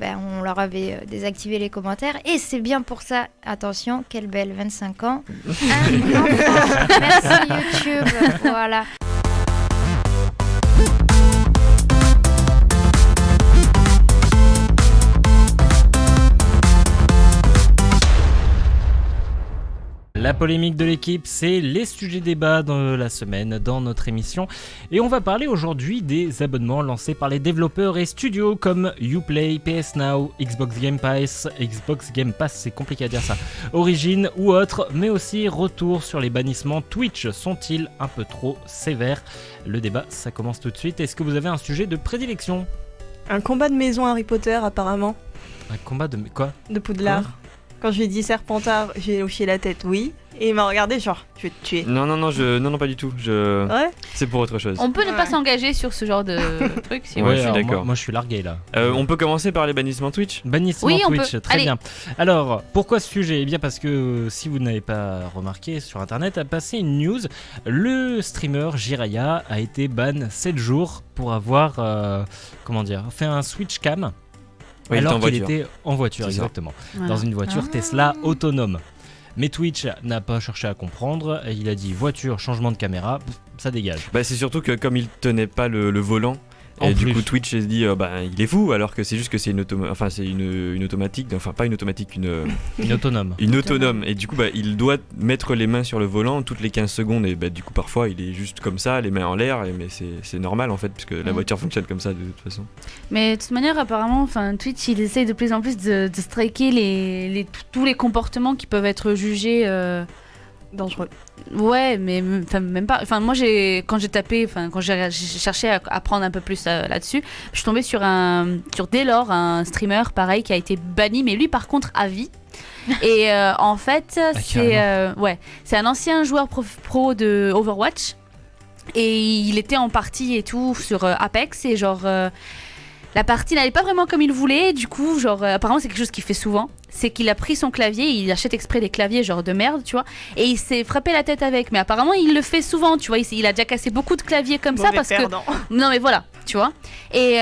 on leur avait désactivé les commentaires. Et c'est bien pour ça, attention, quelle belle 25 ans. Un enfant. Merci YouTube. Voilà. La polémique de l'équipe, c'est les sujets débats de la semaine dans notre émission. Et on va parler aujourd'hui des abonnements lancés par les développeurs et studios comme Uplay, PS Now, Xbox Game Pass, c'est compliqué à dire ça, Origin ou autres, mais aussi retour sur les bannissements Twitch. Sont-ils un peu trop sévères ? Le débat, ça commence tout de suite. Est-ce que vous avez un sujet de prédilection ? Un combat de maison Harry Potter apparemment. Un combat de quoi ? De Poudlard. Quand je lui ai dit Serpentard, j'ai hoché la tête, oui. Et il m'a regardé genre, je vais te tuer. Non, pas du tout. Ouais. C'est pour autre chose. On peut ne pas s'engager sur ce genre de truc si Ouais, je suis d'accord. Moi, je suis largué là. On peut commencer par les bannissements Twitch. Bannissement Oui, on Twitch, peut. très Allez. bien. Alors, pourquoi ce sujet ? Eh bien parce que si vous n'avez pas remarqué, sur internet a passé une news. Le streamer Jiraya a été ban 7 jours pour avoir fait un switch cam. Oui, alors qu'il voiture. était en voiture, C'est ça. exactement. Voilà. Dans une voiture Tesla autonome. Mais Twitch n'a pas cherché à comprendre. Et il a dit voiture, changement de caméra, ça dégage. Bah, c'est surtout que comme il tenait pas le volant, En et du plus. coup Twitch s'est dit il est fou, alors que c'est juste que c'est une automatique, enfin pas une automatique, Une autonome. une autonome, et du coup il doit mettre les mains sur le volant toutes les 15 secondes, et du coup parfois il est juste comme ça, les mains en l'air, mais c'est normal en fait, puisque la voiture fonctionne comme ça de toute façon. Mais de toute manière, apparemment, Twitch, il essaye de plus en plus de striker tous les comportements qui peuvent être jugés Dangereux. Ouais, mais même pas. Moi, quand j'ai cherché à apprendre un peu plus là-dessus, je suis tombée sur Daylor, un streamer pareil qui a été banni, mais lui par contre à vie. Et en fait, c'est un ancien joueur pro de Overwatch. Et il était en partie et tout sur Apex, et la partie n'allait pas vraiment comme il voulait. Du coup, apparemment, c'est quelque chose qu'il fait souvent. C'est qu'il a pris son clavier, il achète exprès des claviers de merde, tu vois, et il s'est frappé la tête avec. Mais apparemment, il le fait souvent, tu vois. Il a déjà cassé beaucoup de claviers comme ça parce perdant. que. Non, mais voilà, tu vois. Et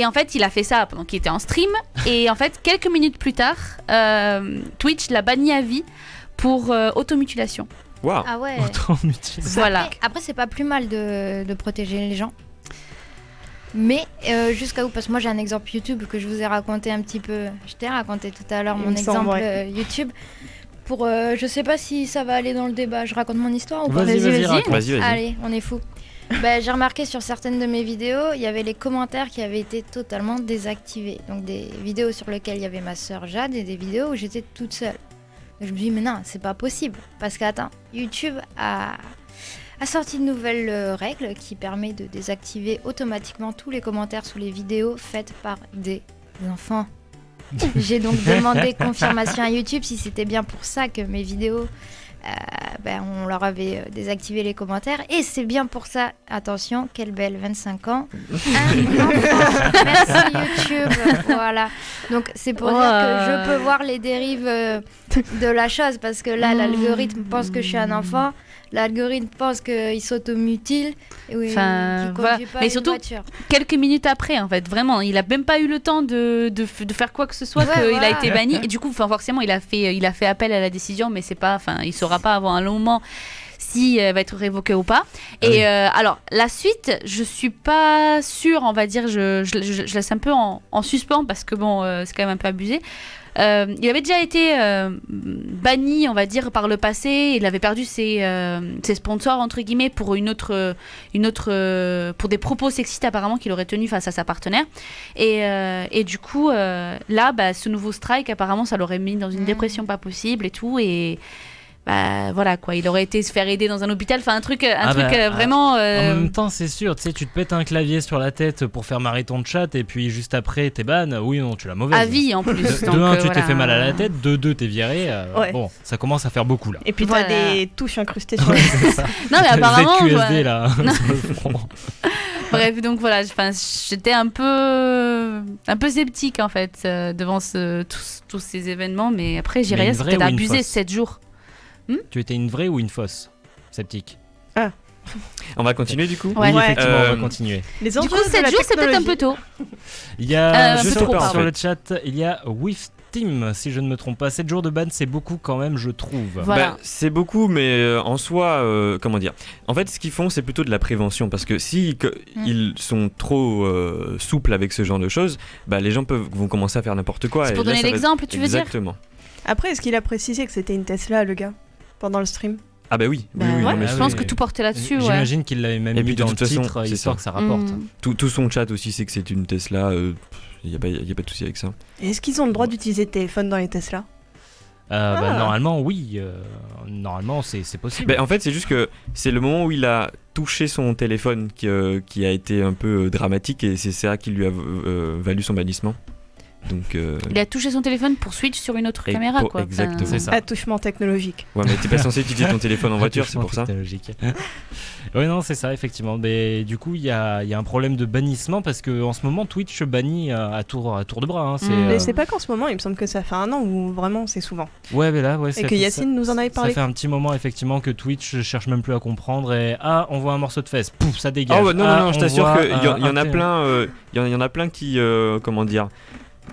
en fait, il a fait ça pendant qu'il était en stream. Et en fait, quelques minutes plus tard, Twitch l'a banni à vie pour automutilation. Waouh. Ah ouais. Voilà. Après, c'est pas plus mal de protéger les gens. Mais jusqu'à où ? Parce que moi j'ai un exemple YouTube que je vous ai raconté un petit peu. Je t'ai raconté tout à l'heure Il mon me semble, exemple YouTube. Pour, je sais pas si ça va aller dans le débat. Je raconte mon histoire ou pas ? Vas-y, raconte. Vas-y. Allez, on est fou. J'ai remarqué sur certaines de mes vidéos, il y avait les commentaires qui avaient été totalement désactivés. Donc des vidéos sur lesquelles il y avait ma sœur Jade et des vidéos où j'étais toute seule. Donc, je me dis mais non, c'est pas possible. Parce qu'attends, YouTube a sorti de nouvelles règles qui permettent de désactiver automatiquement tous les commentaires sous les vidéos faites par des enfants. J'ai donc demandé confirmation à YouTube si c'était bien pour ça que mes vidéos, on leur avait désactivé les commentaires. Et c'est bien pour ça, attention, quelle belle 25 ans. Un enfant. Merci YouTube. Voilà. Donc c'est pour dire que je peux voir les dérives de la chose, parce que là, l'algorithme pense que je suis un enfant. L'algorithme pense qu'il s'automutile et qu'il conduit pas mais une surtout, voiture. Quelques minutes après, en fait, vraiment, il a même pas eu le temps de faire quoi que ce soit, qu'il a été banni. Et du coup, forcément, il a fait appel à la décision, mais c'est pas, il saura pas avant un long moment si elle va être révoquée ou pas. Et alors, la suite, je suis pas sûre, on va dire, je laisse un peu en suspens, parce que c'est quand même un peu abusé. Il avait déjà été banni, on va dire, par le passé. Il avait perdu ses sponsors entre guillemets pour pour des propos sexistes apparemment qu'il aurait tenus face à sa partenaire. Et du coup, là, ce nouveau strike apparemment, ça l'aurait mis dans une dépression pas possible et tout. Et voilà quoi, il aurait été se faire aider dans un hôpital, un truc vraiment. En même temps, c'est sûr, tu sais, tu te pètes un clavier sur la tête pour faire marrer ton chat, et puis juste après, t'es ban. Oui, non, tu l'as mauvaise. À vie en plus. De un, tu t'es fait mal à la tête. De deux, t'es viré. Bon, ça commence à faire beaucoup là. Et puis Voilà. t'as des touches incrustées sur la tête. C'est ça. Non mais apparemment. ZQSD là. sur le front. Bref, donc voilà, j'étais un peu sceptique en fait devant tous ces événements, mais après Jiraya, une vraie c'était ou une abusé fausse 7 jours. Tu étais une vraie ou une fausse sceptique? On va continuer du coup. Ouais. Oui, effectivement, on va Euh, continuer. Les Du enjeux coup, de 7 la jours, c'est peut-être un technologie. peu tôt. Il y a un peu trop, sur pardon. le chat, il y a With Team, si je ne me trompe pas. 7 jours de ban, c'est beaucoup quand même, je trouve. Voilà. Bah, c'est beaucoup, mais en soi, comment dire. En fait, ce qu'ils font, c'est plutôt de la prévention. Parce que si ils sont trop souples avec ce genre de choses, bah, les gens vont commencer à faire n'importe quoi. C'est et pour là, donner ça va être- l'exemple, tu veux dire Exactement. Après, est-ce qu'il a précisé que c'était une Tesla, le gars, pendant le stream? Ah bah oui, Bah oui, oui, ouais, non, mais je Ah pense oui. que tout portait là-dessus. Ouais. J'imagine qu'il l'avait même Et mis puis, de dans toute le façon, titre, c'est histoire ça. que ça rapporte. tout son chat aussi, c'est que c'est une Tesla. Il n'y a pas de souci avec ça. Et est-ce qu'ils ont le droit d'utiliser le téléphone dans les Tesla? Bah, normalement, oui. Normalement, c'est possible. Bah, en fait, c'est juste que c'est le moment où il a touché son téléphone qui a été un peu dramatique et c'est ça qui lui a valu son bannissement. Donc, Il a touché son téléphone pour switch sur une autre Et caméra, pour- quoi. exactement. C'est ça. Attouchement technologique. ouais, mais t'es pas censé utiliser ton téléphone en voiture, c'est Attouchement pour ça. technologique. Oui, non, c'est ça, effectivement. Mais du coup, il y a un problème de bannissement parce qu'en ce moment, Twitch bannit à tour de bras. Hein. Mais c'est pas qu'en ce moment, il me semble que ça fait un an où vraiment c'est souvent. Ouais, mais là, ouais, Et ça que fait- Yacine nous en avait Ça parlé. fait un petit moment, effectivement, que Twitch cherche même plus à comprendre. Et on voit un morceau de fesse, pouf, ça dégage. Oh, non, on je t'assure voit qu'il y en a un- plein. Il y en a plein qui, comment dire.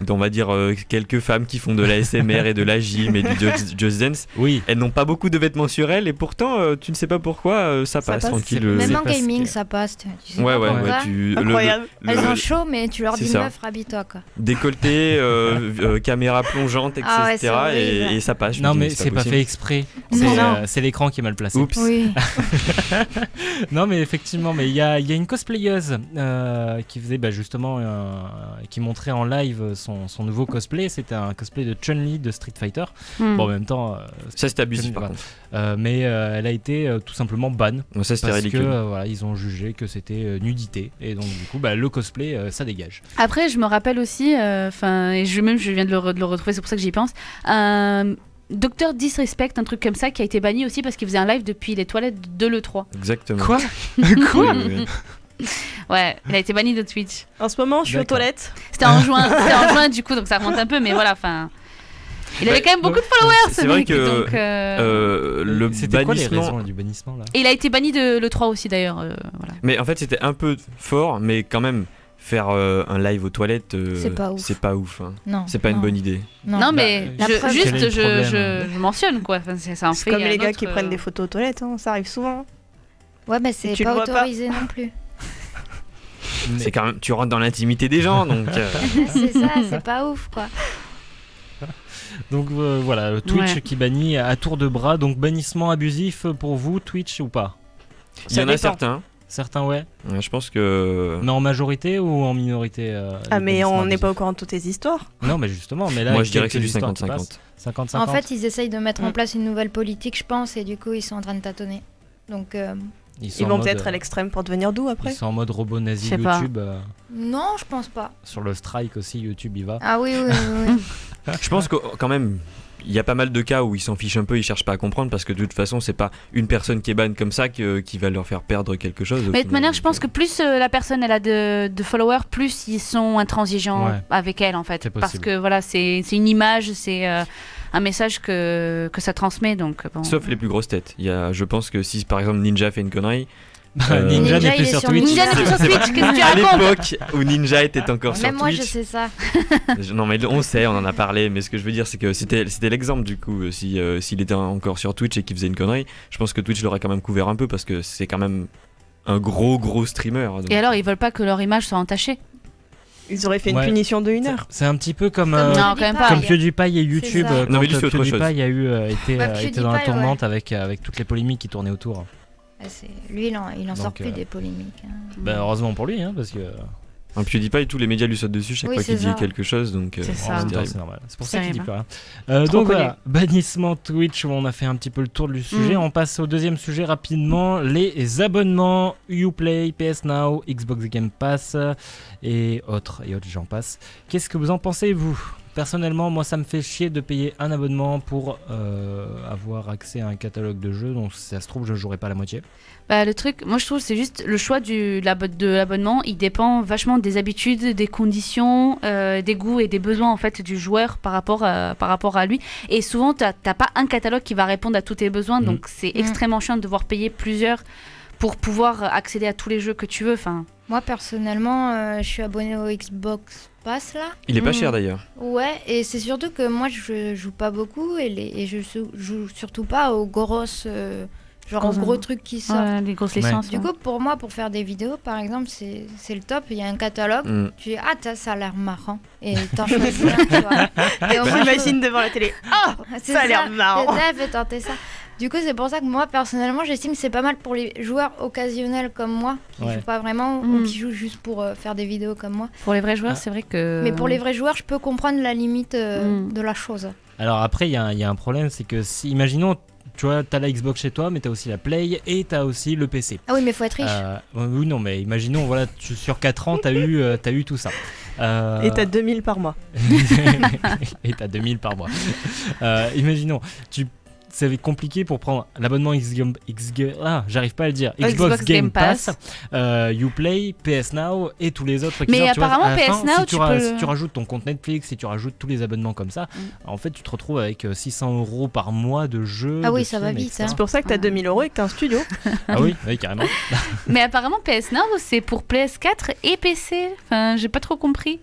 On va dire quelques femmes qui font de la SMR et de la gym et du Just Dance. Oui. Elles n'ont pas beaucoup de vêtements sur elles et pourtant tu ne sais pas pourquoi ça passe passe. tranquille. C'est- Même en parce gaming, que- ça passe. Tu sais Ouais, pas ouais, pourquoi. Incroyable. Elles ont chaud, mais tu leur C'est dis ça. meuf, rhabille-toi quoi. Décolleté, caméra plongeante, etc. Ah ouais, c'est horrible. et ça passe. Je me Non, dis, mais c'est pas possible. fait exprès. Non. C'est l'écran qui est mal placé. Oups. Oui. Non, mais effectivement, mais il y a une cosplayeuse qui faisait justement, qui montrait en live son nouveau cosplay. C'était un cosplay de Chun-Li de Street Fighter. Hmm. Bon, en même temps, Ça c'est abusif par Voilà. contre. mais elle a été tout simplement ban. Non, ça c'était Parce ridicule. que voilà, ils ont jugé que c'était nudité et donc du coup le cosplay ça dégage. Après, je me rappelle aussi, et je viens de le retrouver, c'est pour ça que j'y pense. Docteur Disrespect, un truc comme ça, qui a été banni aussi parce qu'il faisait un live depuis les toilettes de l'E3. Exactement. Quoi Oui, oui, oui. Ouais, il a été banni de Twitch. En ce moment, je suis aux D'accord. toilettes. C'était en juin du coup, donc ça remonte un peu, mais voilà, enfin. Il avait quand même beaucoup de followers, c'est ce vrai mec. que, Donc, le C'était quoi les bannissement. raisons du bannissement là? Et il a été banni de l'E3 aussi d'ailleurs. Voilà. Mais en fait c'était un peu fort, mais quand même faire un live aux toilettes, C'est pas ouf. hein. Non. C'est pas une non. bonne idée. Non, mais la preuve- juste, Quel est le problème je mentionne quoi. Enfin, ça en C'est fait comme un les gars autre, qui prennent des photos aux toilettes, hein, ça arrive souvent. Ouais, mais Et c'est tu le pas vois pas. autorisé non plus. Mais- C'est quand même, tu rentres dans l'intimité des gens, donc. C'est ça, c'est pas ouf quoi. Donc voilà, Twitch Ouais. qui bannit à tour de bras. Donc bannissement abusif pour vous, Twitch ou pas? Il y en a dépend. certains. Certains ouais. Ouais, je pense que. Mais en majorité ou en minorité Ah, le mais on bannissement n'est pas au abusif courant de toutes les histoires. Non, mais justement, mais là Moi avec je dirais que c'est quelques du histoires qui 50-50. passent, 50-50. En fait, ils essayent de mettre en Mm. place une nouvelle politique, je pense, et du coup, ils sont en train de tâtonner. Donc, sont Ils en vont mode, peut-être à l'extrême pour devenir doux après. Ils sont en mode robot nazi Je sais pas. YouTube. non, je pense pas. Sur le strike aussi, YouTube y va. Ah oui, oui, oui. oui. Je pense que quand même, il y a pas mal de cas où ils s'en fichent un peu, ils cherchent pas à comprendre parce que de toute façon, c'est pas une personne qui est ban comme ça qui va leur faire perdre quelque chose. Mais de toute manière, je pense que plus la personne elle a de followers, plus ils sont intransigeants Ouais. avec elle en fait. C'est Parce possible. que voilà, c'est une image, c'est un message que ça transmet. Donc, bon. Sauf les plus grosses têtes. Je pense que si par exemple Ninja fait une connerie. Ninja Ninja, n'est plus il est sur sur Twitch. Ninja n'est plus sur C'est Twitch, qu'est-ce que tu à racontes? l'époque où Ninja était encore sur Même moi, je Twitch. sais ça. Non mais on sait, on en a parlé, mais ce que je veux dire c'est que c'était l'exemple du coup. S'il était encore sur Twitch et qu'il faisait une connerie, je pense que Twitch l'aurait quand même couvert un peu parce que c'est quand même un gros streamer. Donc. Et alors, ils veulent pas que leur image soit entachée? Ils auraient fait une Ouais. punition de 1 C'est- heure. C'est un petit peu comme, Comme Non, quand même pas. comme PewDiePie et YouTube. ça. Quand Non, mais lui, c'est autre chose. PewDiePie a été Ouais, était dans la PewDiePie, tourmente avec toutes les polémiques qui tournaient autour. Lui, il en sort Donc, plus des polémiques. hein. Bah, heureusement pour lui, hein, parce que Un PewDiePie, tous les médias lui sautent dessus chaque Oui, fois qu'il c'est dit ça. quelque chose, donc C'est en ça. même temps, terrible. c'est normal. C'est pour C'est ça qu'il dit terrible. plus rien. Trop Donc connu. voilà, bannissement Twitch, on a fait un petit peu le tour du sujet. On passe au deuxième sujet rapidement, les abonnements Uplay, PS Now, Xbox Game Pass et autres j'en passe. Qu'est-ce que vous en pensez vous ? Personnellement, moi ça me fait chier de payer un abonnement pour avoir accès à un catalogue de jeux, donc si ça se trouve je jouerai pas la moitié. Bah, le truc, moi je trouve c'est juste le choix de l'abonnement, il dépend vachement des habitudes, des conditions, des goûts et des besoins en fait du joueur par rapport à lui. Et souvent t'as pas un catalogue qui va répondre à tous tes besoins, donc c'est extrêmement chiant de devoir payer plusieurs pour pouvoir accéder à tous les jeux que tu veux. Enfin, Moi, personnellement, je suis abonnée au Xbox Pass, là. Il est pas Mm. cher d'ailleurs. Ouais, et c'est surtout que moi, je joue pas beaucoup et je joue surtout pas aux grosses... genre aux Gros- gros trucs qui sortent. ouais, les grosses Ouais. licences. Du coup, pour moi, pour faire des vidéos, par exemple, c'est le top. Il y a un catalogue. Mm. Tu dis, ça a l'air marrant. Et t'en choisis un, tu vois. Et au moins, je J'imagine devant la télé. Ah, peux- c'est ça a l'air marrant. C'est ça, fais tenter ça. Du coup, c'est pour ça que moi, personnellement, j'estime que c'est pas mal pour les joueurs occasionnels comme moi, qui Ouais. jouent pas vraiment Mm. ou qui jouent juste pour faire des vidéos comme moi. Pour les vrais joueurs, Ah. c'est vrai que. Mais pour les vrais joueurs, je peux comprendre la limite de la chose. Alors après, il y a un problème, c'est que si, imaginons, tu vois, t'as la Xbox chez toi, mais t'as aussi la Play et t'as aussi le PC. Ah oui, mais faut être riche. Oui, non, mais imaginons, voilà, sur 4 ans, t'as eu tout ça. Et t'as 2000 par mois. Et t'as 2000 par mois. Imaginons, c'est compliqué pour prendre l'abonnement j'arrive pas à le dire. Xbox Game Pass, Uplay, PS Now et tous les autres qui Mais sortent, tu vois, apparemment, à la fin, PS Now, si tu tu, peux- si tu rajoutes ton compte Netflix, si tu rajoutes tous les abonnements comme ça, en fait, tu te retrouves avec 600 € par mois de jeux. Ah oui, de ça va films, vite, etc. C'est pour ça que t'as 2000 € et que t'as un studio. Ah oui, oui, carrément. Mais apparemment, PS Now, c'est pour PS4 et PC. Enfin, j'ai pas trop compris.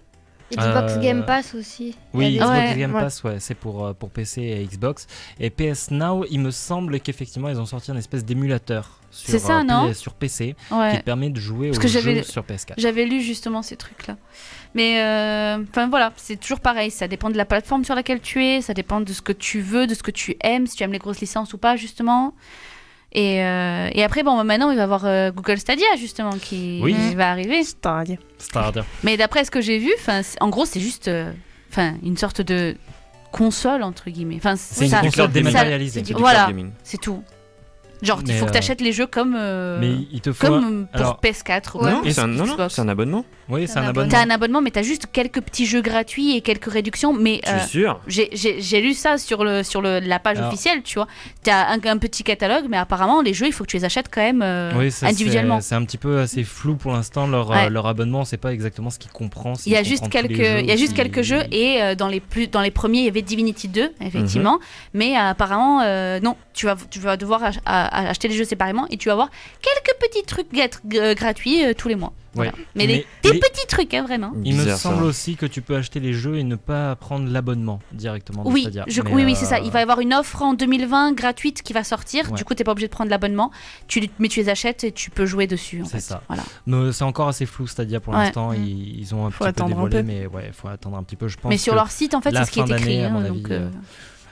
Xbox Game Pass aussi. Oui, Il y a Xbox des- Ouais, Game ouais. Pass, ouais, c'est pour PC et Xbox. Et PS Now, il me semble qu'effectivement, ils ont sorti un espèce d'émulateur sur, C'est ça, non sur PC qui Ouais. te permet de jouer Parce aux que j'avais- jeux sur PS4. J'avais lu justement ces trucs-là. Mais enfin voilà, c'est toujours pareil. Ça dépend de la plateforme sur laquelle tu es, ça dépend de ce que tu veux, de ce que tu aimes, si tu aimes les grosses licences ou pas, justement. Et après, bon, maintenant, il va y avoir Google Stadia, justement, qui Oui. va arriver. Stadia. Starter. Mais d'après ce que j'ai vu, en gros, c'est juste une sorte de console, entre guillemets. Enfin, C'est une ça- console ça- dématérialisée. C'est du Voilà. cloud gaming. C'est tout. Genre, il Mais, faut que tu achètes les jeux comme, Mais il te faut. comme pour alors- PS4 ou Ouais. Non, Est-ce- c'est un, non, non, Xbox. c'est un abonnement. Oui, c'est un un abonnement. abonnement. T'as un abonnement, mais t'as juste quelques petits jeux gratuits et quelques réductions. Mais Je suis sûr. j'ai lu ça sur la page Alors- officielle, tu vois. T'as un petit catalogue, mais apparemment, les jeux, il faut que tu les achètes quand même Oui, ça, individuellement. c'est un petit peu assez flou pour l'instant. Ouais. Leur abonnement, on sait pas exactement ce qu'il comprend. Il y a juste quelques jeux et et dans les premiers il y avait Divinity 2 effectivement, mais apparemment non, tu vas devoir acheter les jeux séparément et tu vas avoir quelques petits trucs gratuits tous les mois. Voilà. Mais des petits trucs hein, vraiment. Il me Bizarre, ça. semble aussi que tu peux acheter les jeux et ne pas prendre l'abonnement directement. de Oui, Stadia. oui, Mais, c'est ça. Il va y avoir une offre en 2020 gratuite qui va sortir. Ouais. Du coup, t'es pas obligé de prendre l'abonnement. Mais tu les achètes et tu peux jouer dessus. En C'est fait. ça. Voilà. Mais c'est encore assez flou Stadia pour Ouais. l'instant. Ils ont un Faut petit peu attendre un dévoilé, peu. mais ouais, faut attendre un petit peu. Je pense. Mais sur que leur site, en fait, la c'est ce qui est fin écrit. d'année, à mon hein, avis, donc,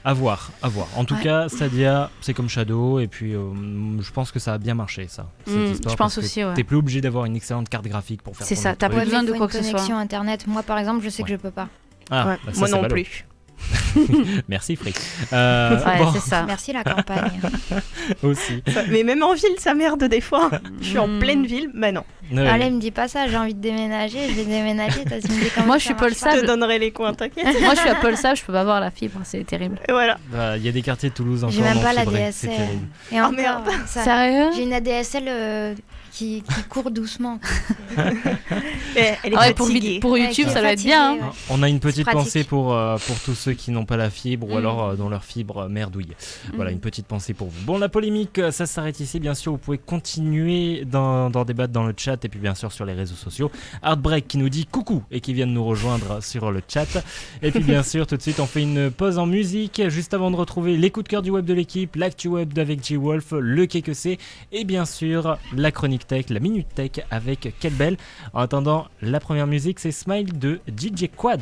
à voir, à voir. En tout Ouais. cas, Stadia, c'est comme Shadow, et puis je pense que ça a bien marché, ça. Cette histoire, je pense parce que aussi, ouais. T'es plus obligé d'avoir une excellente carte graphique pour faire C'est ton ça, autre t'as truc. pas besoin mais de faut quoi une que ce soit. connexion internet. Moi, par exemple, je sais que Ouais. je peux pas. Ah, Ouais, bah ça, moi c'est non ballot. plus. Merci, Frick. Ouais, bon, c'est ça. Merci la campagne. aussi. Mais même en ville, ça merde des fois. Je suis en Mm. pleine ville, mais non. Ouais. Allez, me dis pas ça, j'ai envie de déménager, je vais déménager. Toi, tu me dis comment Moi, ça je suis marche Paul pas. Sable. Je te donnerai les coins, t'inquiète. Moi, je suis à Paul Sable, je peux pas avoir la fibre, c'est terrible. Et voilà. Il y a des quartiers de Toulouse encore J'ai même non pas la fibrés, DSL. c'est terrible. Et encore, merde. Sérieux j'ai une ADSL qui court doucement. Elle est Ah ouais, pour, fatiguée. pour YouTube, Ouais, ça doit être fatiguée, bien. hein. ouais. On a une petite pratique. pensée pour tous ceux qui n'ont pas la fibre ou Mm. alors dont leur fibre merdouille. Voilà, Mm. une petite pensée pour vous. Bon, la polémique, ça s'arrête ici. Bien sûr, vous pouvez continuer d'en débattre dans le chat et puis bien sûr sur les réseaux sociaux. Heartbreak qui nous dit coucou et qui vient de nous rejoindre sur le chat. Et puis bien sûr, tout de suite, on fait une pause en musique juste avant de retrouver les coups de cœur du web de l'équipe, l'actu web avec G-Wolf, le Qu'est que c'est et bien sûr la chronique tech, la minute tech avec Quelle Belle. En attendant, la première musique, c'est Smile de DJ Quads.